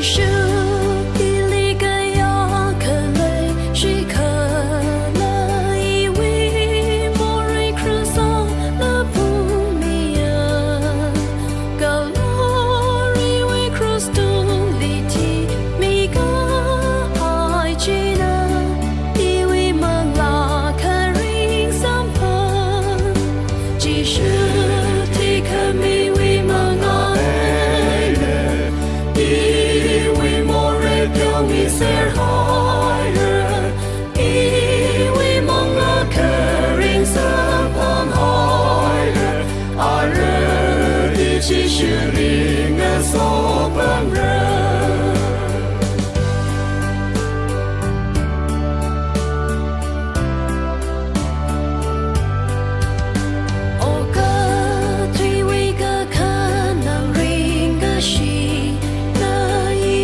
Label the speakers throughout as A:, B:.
A: 是一粒个亚克雷许可了一位莫瑞克萨了普米亚高罗瑞为克斯图里提米个海吉呢一位蒙拉克林桑喷即是提克米为蒙拉mi ser higher I we mong la kering sa pang higher are I chi shi ring a so pang re o ka three we ka khanang ring ga shi na I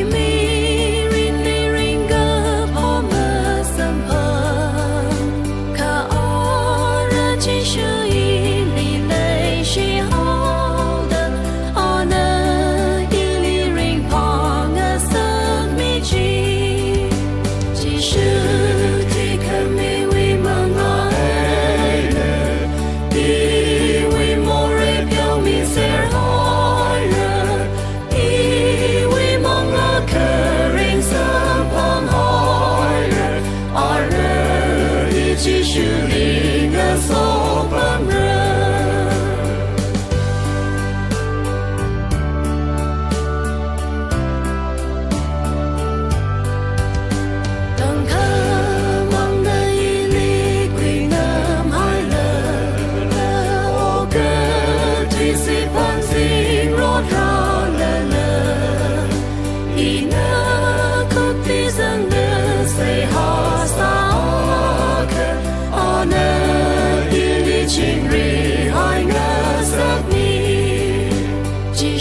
A: mi chỉ